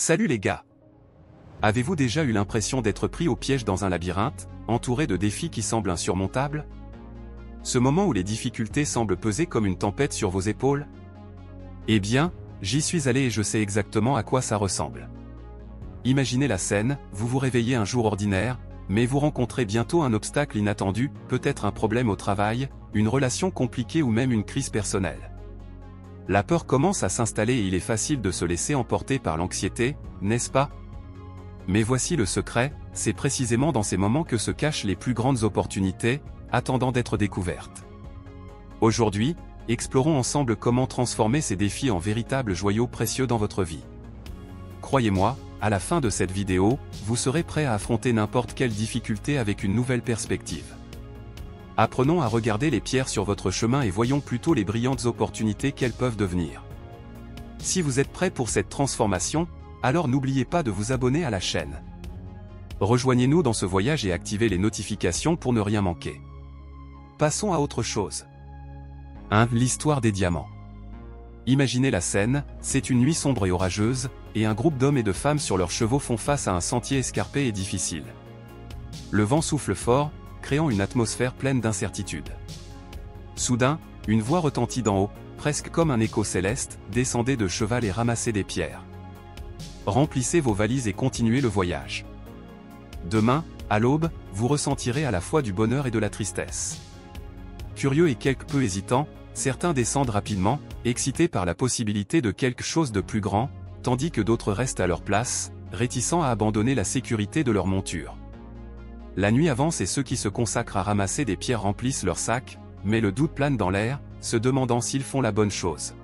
Salut les gars! Avez-vous déjà eu l'impression d'être pris au piège dans un labyrinthe, entouré de défis qui semblent insurmontables? Ce moment où les difficultés semblent peser comme une tempête sur vos épaules? Eh bien, j'y suis allé et je sais exactement à quoi ça ressemble. Imaginez la scène, vous vous réveillez un jour ordinaire, mais vous rencontrez bientôt un obstacle inattendu, peut-être un problème au travail, une relation compliquée ou même une crise personnelle. La peur commence à s'installer et il est facile de se laisser emporter par l'anxiété, n'est-ce pas? Mais voici le secret, c'est précisément dans ces moments que se cachent les plus grandes opportunités, attendant d'être découvertes. Aujourd'hui, explorons ensemble comment transformer ces défis en véritables joyaux précieux dans votre vie. Croyez-moi, à la fin de cette vidéo, vous serez prêt à affronter n'importe quelle difficulté avec une nouvelle perspective. Apprenons à regarder les pierres sur votre chemin et voyons plutôt les brillantes opportunités qu'elles peuvent devenir. Si vous êtes prêt pour cette transformation, alors n'oubliez pas de vous abonner à la chaîne. Rejoignez-nous dans ce voyage et activez les notifications pour ne rien manquer. Passons à autre chose. 1. L'histoire des diamants. Imaginez la scène, c'est une nuit sombre et orageuse, et un groupe d'hommes et de femmes sur leurs chevaux font face à un sentier escarpé et difficile. Le vent souffle fort, créant une atmosphère pleine d'incertitude. Soudain, une voix retentit d'en haut, presque comme un écho céleste, descendez de cheval et ramassez des pierres. Remplissez vos valises et continuez le voyage. Demain, à l'aube, vous ressentirez à la fois du bonheur et de la tristesse. Curieux et quelque peu hésitants, certains descendent rapidement, excités par la possibilité de quelque chose de plus grand, tandis que d'autres restent à leur place, réticents à abandonner la sécurité de leur monture. La nuit avance et ceux qui se consacrent à ramasser des pierres remplissent leurs sacs, mais le doute plane dans l'air, se demandant s'ils font la bonne chose.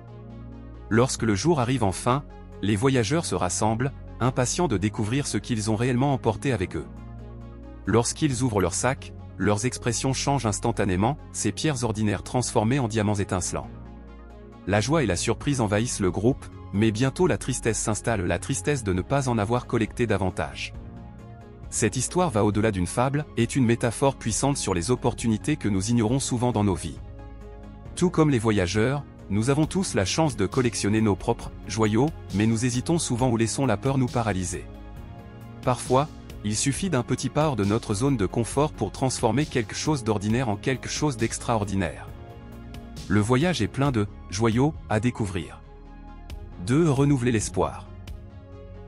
Lorsque le jour arrive enfin, les voyageurs se rassemblent, impatients de découvrir ce qu'ils ont réellement emporté avec eux. Lorsqu'ils ouvrent leurs sacs, leurs expressions changent instantanément, ces pierres ordinaires transformées en diamants étincelants. La joie et la surprise envahissent le groupe, mais bientôt la tristesse s'installe, la tristesse de ne pas en avoir collecté davantage. Cette histoire va au-delà d'une fable, est une métaphore puissante sur les opportunités que nous ignorons souvent dans nos vies. Tout comme les voyageurs, nous avons tous la chance de collectionner nos propres joyaux, mais nous hésitons souvent ou laissons la peur nous paralyser. Parfois, il suffit d'un petit pas hors de notre zone de confort pour transformer quelque chose d'ordinaire en quelque chose d'extraordinaire. Le voyage est plein de joyaux à découvrir. 2. Renouveler l'espoir.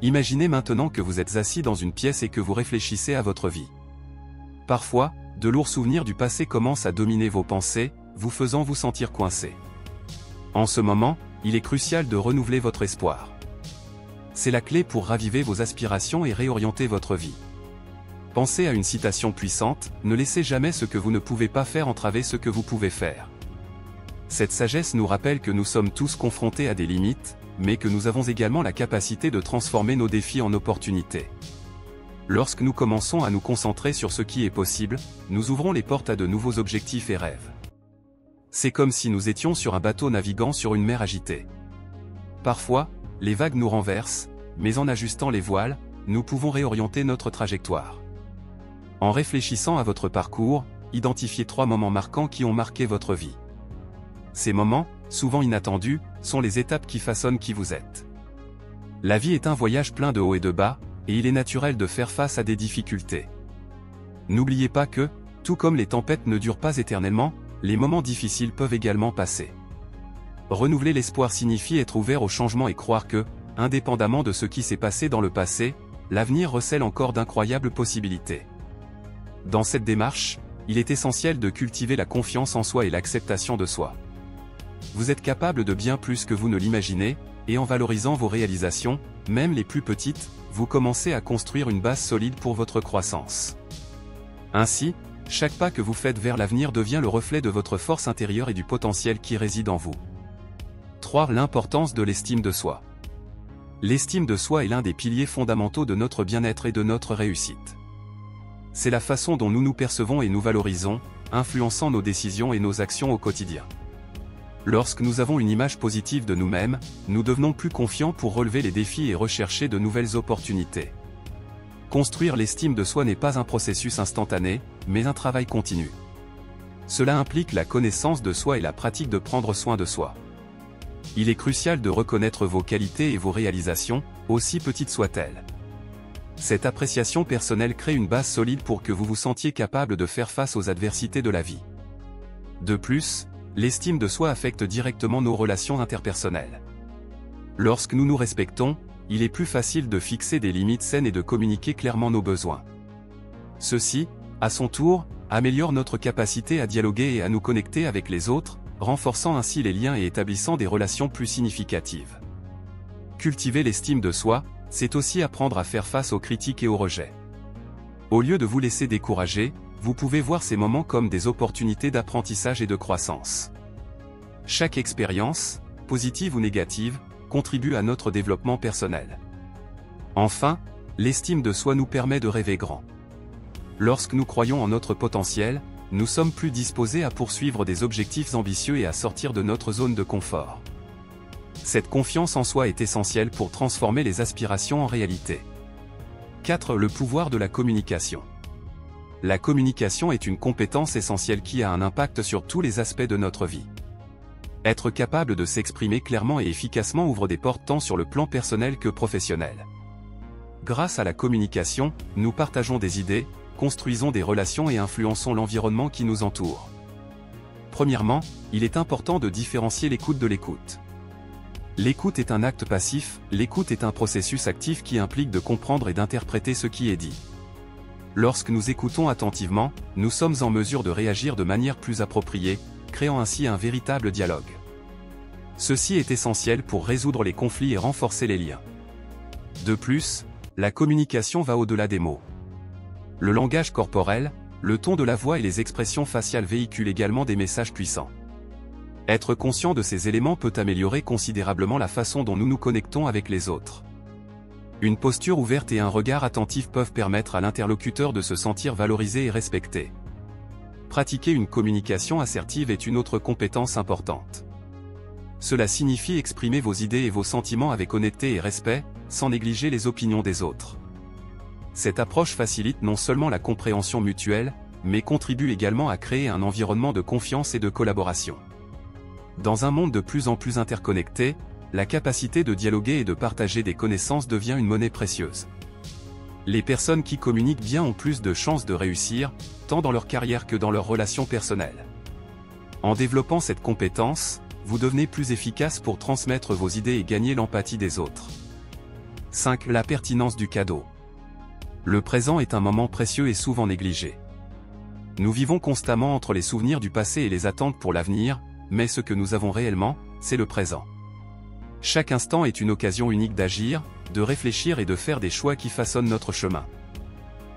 Imaginez maintenant que vous êtes assis dans une pièce et que vous réfléchissez à votre vie. Parfois, de lourds souvenirs du passé commencent à dominer vos pensées, vous faisant vous sentir coincé. En ce moment, il est crucial de renouveler votre espoir. C'est la clé pour raviver vos aspirations et réorienter votre vie. Pensez à une citation puissante, ne laissez jamais ce que vous ne pouvez pas faire entraver ce que vous pouvez faire. Cette sagesse nous rappelle que nous sommes tous confrontés à des limites, mais que nous avons également la capacité de transformer nos défis en opportunités. Lorsque nous commençons à nous concentrer sur ce qui est possible, nous ouvrons les portes à de nouveaux objectifs et rêves. C'est comme si nous étions sur un bateau naviguant sur une mer agitée. Parfois, les vagues nous renversent, mais en ajustant les voiles, nous pouvons réorienter notre trajectoire. En réfléchissant à votre parcours, identifiez 3 moments marquants qui ont marqué votre vie. Ces moments, souvent inattendus, sont les étapes qui façonnent qui vous êtes. La vie est un voyage plein de hauts et de bas, et il est naturel de faire face à des difficultés. N'oubliez pas que, tout comme les tempêtes ne durent pas éternellement, les moments difficiles peuvent également passer. Renouveler l'espoir signifie être ouvert au changement et croire que, indépendamment de ce qui s'est passé dans le passé, l'avenir recèle encore d'incroyables possibilités. Dans cette démarche, il est essentiel de cultiver la confiance en soi et l'acceptation de soi. Vous êtes capable de bien plus que vous ne l'imaginez, et en valorisant vos réalisations, même les plus petites, vous commencez à construire une base solide pour votre croissance. Ainsi, chaque pas que vous faites vers l'avenir devient le reflet de votre force intérieure et du potentiel qui réside en vous. 3. L'importance de l'estime de soi. L'estime de soi est l'un des piliers fondamentaux de notre bien-être et de notre réussite. C'est la façon dont nous nous percevons et nous valorisons, influençant nos décisions et nos actions au quotidien. Lorsque nous avons une image positive de nous-mêmes, nous devenons plus confiants pour relever les défis et rechercher de nouvelles opportunités. Construire l'estime de soi n'est pas un processus instantané, mais un travail continu. Cela implique la connaissance de soi et la pratique de prendre soin de soi. il est crucial de reconnaître vos qualités et vos réalisations, aussi petites soient-elles. Cette appréciation personnelle crée une base solide pour que vous vous sentiez capable de faire face aux adversités de la vie. De plus, l'estime de soi affecte directement nos relations interpersonnelles. Lorsque nous nous respectons, il est plus facile de fixer des limites saines et de communiquer clairement nos besoins. Ceci, à son tour, améliore notre capacité à dialoguer et à nous connecter avec les autres, renforçant ainsi les liens et établissant des relations plus significatives. Cultiver l'estime de soi, c'est aussi apprendre à faire face aux critiques et aux rejets. Au lieu de vous laisser décourager, vous pouvez voir ces moments comme des opportunités d'apprentissage et de croissance. Chaque expérience, positive ou négative, contribue à notre développement personnel. Enfin, l'estime de soi nous permet de rêver grand. Lorsque nous croyons en notre potentiel, nous sommes plus disposés à poursuivre des objectifs ambitieux et à sortir de notre zone de confort. Cette confiance en soi est essentielle pour transformer les aspirations en réalité. 4. Le pouvoir de la communication. La communication est une compétence essentielle qui a un impact sur tous les aspects de notre vie. Être capable de s'exprimer clairement et efficacement ouvre des portes tant sur le plan personnel que professionnel. Grâce à la communication, nous partageons des idées, construisons des relations et influençons l'environnement qui nous entoure. Premièrement, il est important de différencier l'écoute de l'écoute. L'écoute est un acte passif, l'écoute est un processus actif qui implique de comprendre et d'interpréter ce qui est dit. Lorsque nous écoutons attentivement, nous sommes en mesure de réagir de manière plus appropriée, créant ainsi un véritable dialogue. Ceci est essentiel pour résoudre les conflits et renforcer les liens. De plus, la communication va au-delà des mots. Le langage corporel, le ton de la voix et les expressions faciales véhiculent également des messages puissants. Être conscient de ces éléments peut améliorer considérablement la façon dont nous nous connectons avec les autres. Une posture ouverte et un regard attentif peuvent permettre à l'interlocuteur de se sentir valorisé et respecté. Pratiquer une communication assertive est une autre compétence importante. Cela signifie exprimer vos idées et vos sentiments avec honnêteté et respect, sans négliger les opinions des autres. Cette approche facilite non seulement la compréhension mutuelle, mais contribue également à créer un environnement de confiance et de collaboration. Dans un monde de plus en plus interconnecté, la capacité de dialoguer et de partager des connaissances devient une monnaie précieuse. Les personnes qui communiquent bien ont plus de chances de réussir, tant dans leur carrière que dans leurs relations personnelles. En développant cette compétence, vous devenez plus efficace pour transmettre vos idées et gagner l'empathie des autres. 5. La pertinence du cadeau. Le présent est un moment précieux et souvent négligé. Nous vivons constamment entre les souvenirs du passé et les attentes pour l'avenir, mais ce que nous avons réellement, c'est le présent. Chaque instant est une occasion unique d'agir, de réfléchir et de faire des choix qui façonnent notre chemin.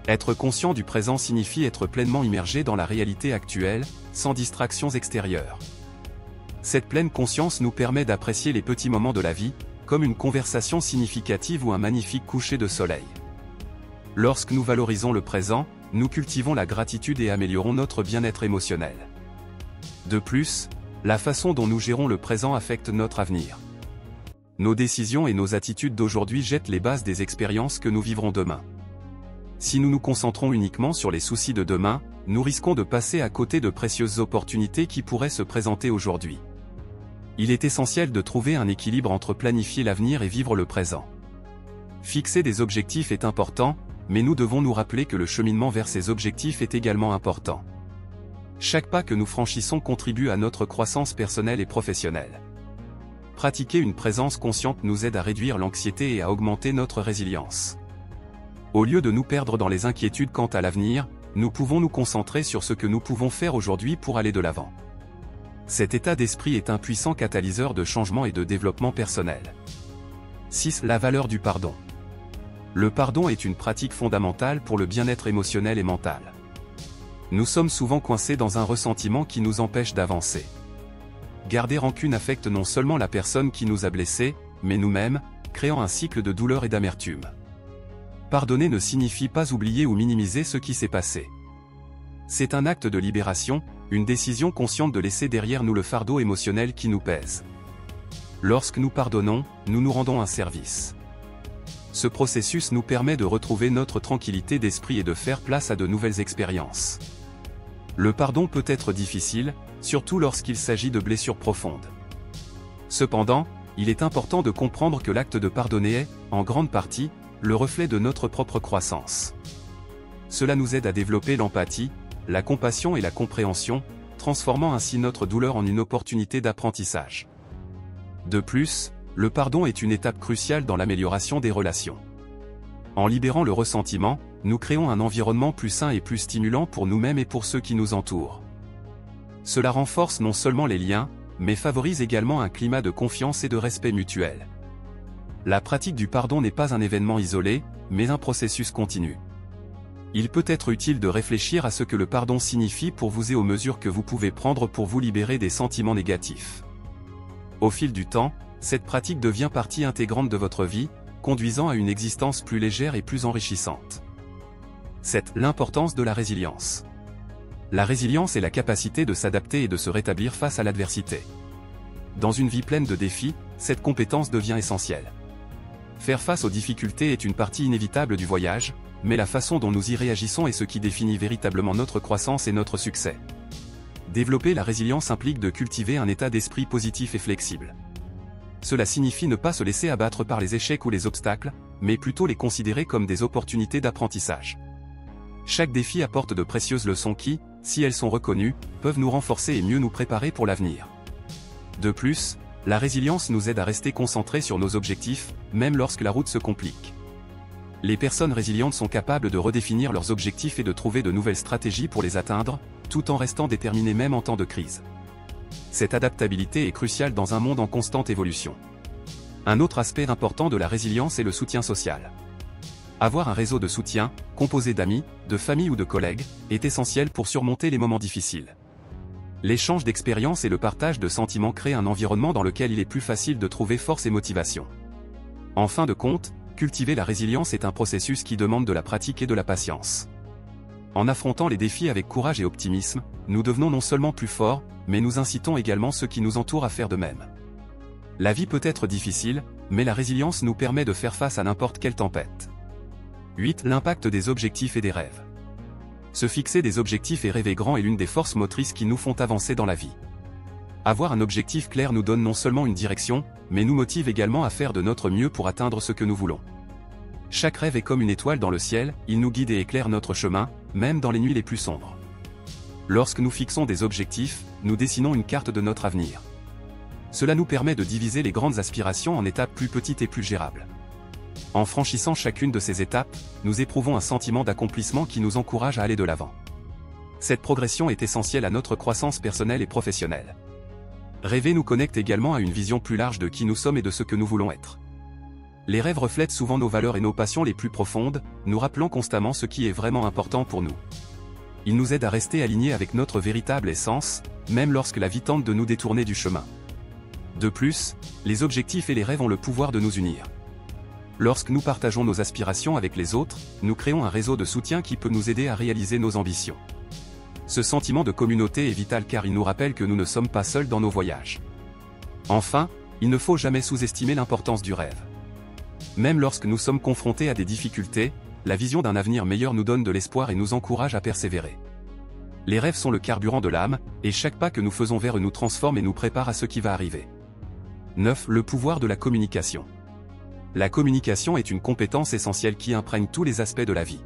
Être conscient du présent signifie être pleinement immergé dans la réalité actuelle, sans distractions extérieures. Cette pleine conscience nous permet d'apprécier les petits moments de la vie, comme une conversation significative ou un magnifique coucher de soleil. Lorsque nous valorisons le présent, nous cultivons la gratitude et améliorons notre bien-être émotionnel. De plus, la façon dont nous gérons le présent affecte notre avenir. Nos décisions et nos attitudes d'aujourd'hui jettent les bases des expériences que nous vivrons demain. Si nous nous concentrons uniquement sur les soucis de demain, nous risquons de passer à côté de précieuses opportunités qui pourraient se présenter aujourd'hui. Il est essentiel de trouver un équilibre entre planifier l'avenir et vivre le présent. Fixer des objectifs est important, mais nous devons nous rappeler que le cheminement vers ces objectifs est également important. Chaque pas que nous franchissons contribue à notre croissance personnelle et professionnelle. Pratiquer une présence consciente nous aide à réduire l'anxiété et à augmenter notre résilience. Au lieu de nous perdre dans les inquiétudes quant à l'avenir, nous pouvons nous concentrer sur ce que nous pouvons faire aujourd'hui pour aller de l'avant. Cet état d'esprit est un puissant catalyseur de changement et de développement personnel. 6. La valeur du pardon. Le pardon est une pratique fondamentale pour le bien-être émotionnel et mental. Nous sommes souvent coincés dans un ressentiment qui nous empêche d'avancer. Garder rancune affecte non seulement la personne qui nous a blessés, mais nous-mêmes, créant un cycle de douleur et d'amertume. Pardonner ne signifie pas oublier ou minimiser ce qui s'est passé. C'est un acte de libération, une décision consciente de laisser derrière nous le fardeau émotionnel qui nous pèse. Lorsque nous pardonnons, nous nous rendons un service. Ce processus nous permet de retrouver notre tranquillité d'esprit et de faire place à de nouvelles expériences. Le pardon peut être difficile, surtout lorsqu'il s'agit de blessures profondes. Cependant, il est important de comprendre que l'acte de pardonner est, en grande partie, le reflet de notre propre croissance. Cela nous aide à développer l'empathie, la compassion et la compréhension, transformant ainsi notre douleur en une opportunité d'apprentissage. De plus, le pardon est une étape cruciale dans l'amélioration des relations. En libérant le ressentiment, nous créons un environnement plus sain et plus stimulant pour nous-mêmes et pour ceux qui nous entourent. Cela renforce non seulement les liens, mais favorise également un climat de confiance et de respect mutuel. La pratique du pardon n'est pas un événement isolé, mais un processus continu. Il peut être utile de réfléchir à ce que le pardon signifie pour vous et aux mesures que vous pouvez prendre pour vous libérer des sentiments négatifs. Au fil du temps, cette pratique devient partie intégrante de votre vie, conduisant à une existence plus légère et plus enrichissante. C'est l'importance de la résilience. La résilience est la capacité de s'adapter et de se rétablir face à l'adversité. Dans une vie pleine de défis, cette compétence devient essentielle. Faire face aux difficultés est une partie inévitable du voyage, mais la façon dont nous y réagissons est ce qui définit véritablement notre croissance et notre succès. Développer la résilience implique de cultiver un état d'esprit positif et flexible. Cela signifie ne pas se laisser abattre par les échecs ou les obstacles, mais plutôt les considérer comme des opportunités d'apprentissage. Chaque défi apporte de précieuses leçons qui, si elles sont reconnues, peuvent nous renforcer et mieux nous préparer pour l'avenir. De plus, la résilience nous aide à rester concentrés sur nos objectifs, même lorsque la route se complique. Les personnes résilientes sont capables de redéfinir leurs objectifs et de trouver de nouvelles stratégies pour les atteindre, tout en restant déterminées même en temps de crise. Cette adaptabilité est cruciale dans un monde en constante évolution. Un autre aspect important de la résilience est le soutien social. Avoir un réseau de soutien, composé d'amis, de famille ou de collègues, est essentiel pour surmonter les moments difficiles. L'échange d'expériences et le partage de sentiments créent un environnement dans lequel il est plus facile de trouver force et motivation. En fin de compte, cultiver la résilience est un processus qui demande de la pratique et de la patience. En affrontant les défis avec courage et optimisme, nous devenons non seulement plus forts, mais nous incitons également ceux qui nous entourent à faire de même. La vie peut être difficile, mais la résilience nous permet de faire face à n'importe quelle tempête. 8. L'impact des objectifs et des rêves. Se fixer des objectifs et rêver grand est l'une des forces motrices qui nous font avancer dans la vie. Avoir un objectif clair nous donne non seulement une direction, mais nous motive également à faire de notre mieux pour atteindre ce que nous voulons. Chaque rêve est comme une étoile dans le ciel, il nous guide et éclaire notre chemin, même dans les nuits les plus sombres. Lorsque nous fixons des objectifs, nous dessinons une carte de notre avenir. Cela nous permet de diviser les grandes aspirations en étapes plus petites et plus gérables. En franchissant chacune de ces étapes, nous éprouvons un sentiment d'accomplissement qui nous encourage à aller de l'avant. Cette progression est essentielle à notre croissance personnelle et professionnelle. Rêver nous connecte également à une vision plus large de qui nous sommes et de ce que nous voulons être. Les rêves reflètent souvent nos valeurs et nos passions les plus profondes, nous rappelant constamment ce qui est vraiment important pour nous. Ils nous aident à rester alignés avec notre véritable essence, même lorsque la vie tente de nous détourner du chemin. De plus, les objectifs et les rêves ont le pouvoir de nous unir. Lorsque nous partageons nos aspirations avec les autres, nous créons un réseau de soutien qui peut nous aider à réaliser nos ambitions. Ce sentiment de communauté est vital car il nous rappelle que nous ne sommes pas seuls dans nos voyages. Enfin, il ne faut jamais sous-estimer l'importance du rêve. Même lorsque nous sommes confrontés à des difficultés, la vision d'un avenir meilleur nous donne de l'espoir et nous encourage à persévérer. Les rêves sont le carburant de l'âme, et chaque pas que nous faisons vers eux nous transforme et nous prépare à ce qui va arriver. 9. Le pouvoir de la communication. La communication est une compétence essentielle qui imprègne tous les aspects de la vie.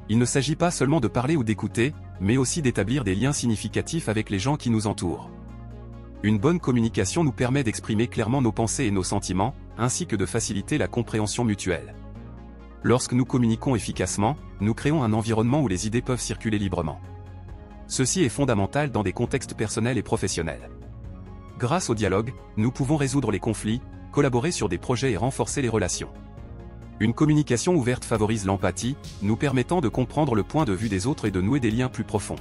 Il ne s'agit pas seulement de parler ou d'écouter, mais aussi d'établir des liens significatifs avec les gens qui nous entourent. Une bonne communication nous permet d'exprimer clairement nos pensées et nos sentiments, ainsi que de faciliter la compréhension mutuelle. Lorsque nous communiquons efficacement, nous créons un environnement où les idées peuvent circuler librement. Ceci est fondamental dans des contextes personnels et professionnels. Grâce au dialogue, nous pouvons résoudre les conflits, collaborer sur des projets et renforcer les relations. Une communication ouverte favorise l'empathie, nous permettant de comprendre le point de vue des autres et de nouer des liens plus profonds.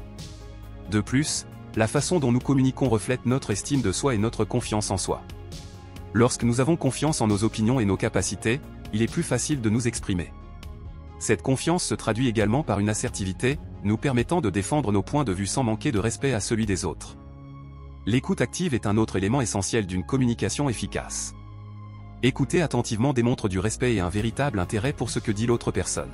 De plus, la façon dont nous communiquons reflète notre estime de soi et notre confiance en soi. Lorsque nous avons confiance en nos opinions et nos capacités, il est plus facile de nous exprimer. Cette confiance se traduit également par une assertivité, nous permettant de défendre nos points de vue sans manquer de respect à celui des autres. L'écoute active est un autre élément essentiel d'une communication efficace. Écouter attentivement démontre du respect et un véritable intérêt pour ce que dit l'autre personne.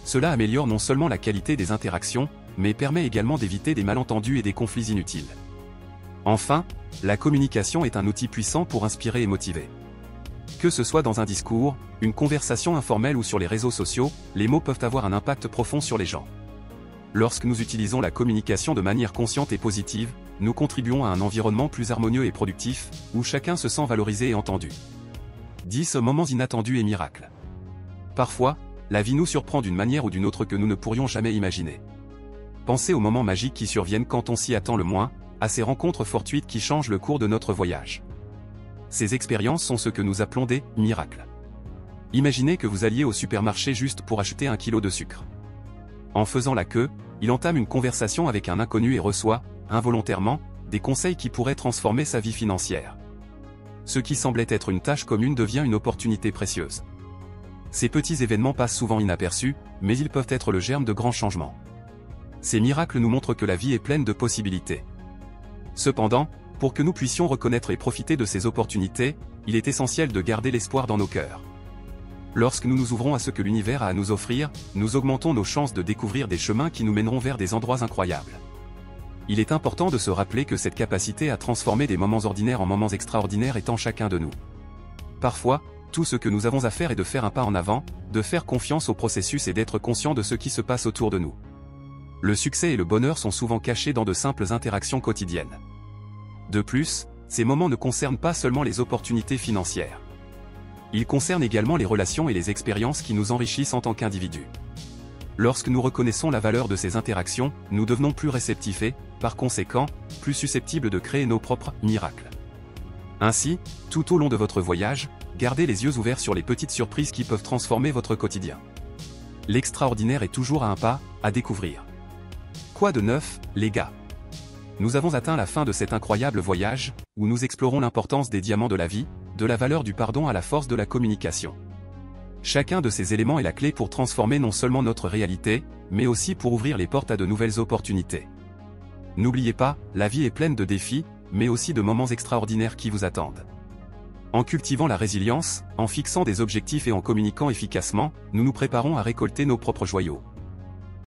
Cela améliore non seulement la qualité des interactions, mais permet également d'éviter des malentendus et des conflits inutiles. Enfin, la communication est un outil puissant pour inspirer et motiver. Que ce soit dans un discours, une conversation informelle ou sur les réseaux sociaux, les mots peuvent avoir un impact profond sur les gens. Lorsque nous utilisons la communication de manière consciente et positive, nous contribuons à un environnement plus harmonieux et productif, où chacun se sent valorisé et entendu. 10 moments inattendus et miracles. Parfois, la vie nous surprend d'une manière ou d'une autre que nous ne pourrions jamais imaginer. Pensez aux moments magiques qui surviennent quand on s'y attend le moins, à ces rencontres fortuites qui changent le cours de notre voyage. Ces expériences sont ce que nous appelons des miracles. Imaginez que vous alliez au supermarché juste pour acheter 1 kilo de sucre. En faisant la queue, il entame une conversation avec un inconnu et reçoit, involontairement, des conseils qui pourraient transformer sa vie financière. Ce qui semblait être une tâche commune devient une opportunité précieuse. Ces petits événements passent souvent inaperçus, mais ils peuvent être le germe de grands changements. Ces miracles nous montrent que la vie est pleine de possibilités. Cependant, pour que nous puissions reconnaître et profiter de ces opportunités, il est essentiel de garder l'espoir dans nos cœurs. Lorsque nous nous ouvrons à ce que l'univers a à nous offrir, nous augmentons nos chances de découvrir des chemins qui nous mèneront vers des endroits incroyables. Il est important de se rappeler que cette capacité à transformer des moments ordinaires en moments extraordinaires est en chacun de nous. Parfois, tout ce que nous avons à faire est de faire un pas en avant, de faire confiance au processus et d'être conscient de ce qui se passe autour de nous. Le succès et le bonheur sont souvent cachés dans de simples interactions quotidiennes. De plus, ces moments ne concernent pas seulement les opportunités financières. Ils concernent également les relations et les expériences qui nous enrichissent en tant qu'individus. Lorsque nous reconnaissons la valeur de ces interactions, nous devenons plus réceptifs et, par conséquent, plus susceptibles de créer nos propres miracles. Ainsi, tout au long de votre voyage, gardez les yeux ouverts sur les petites surprises qui peuvent transformer votre quotidien. L'extraordinaire est toujours à un pas, à découvrir. Quoi de neuf, les gars? Nous avons atteint la fin de cet incroyable voyage, où nous explorons l'importance des diamants de la vie, de la valeur du pardon à la force de la communication. Chacun de ces éléments est la clé pour transformer non seulement notre réalité, mais aussi pour ouvrir les portes à de nouvelles opportunités. N'oubliez pas, la vie est pleine de défis, mais aussi de moments extraordinaires qui vous attendent. En cultivant la résilience, en fixant des objectifs et en communiquant efficacement, nous nous préparons à récolter nos propres joyaux.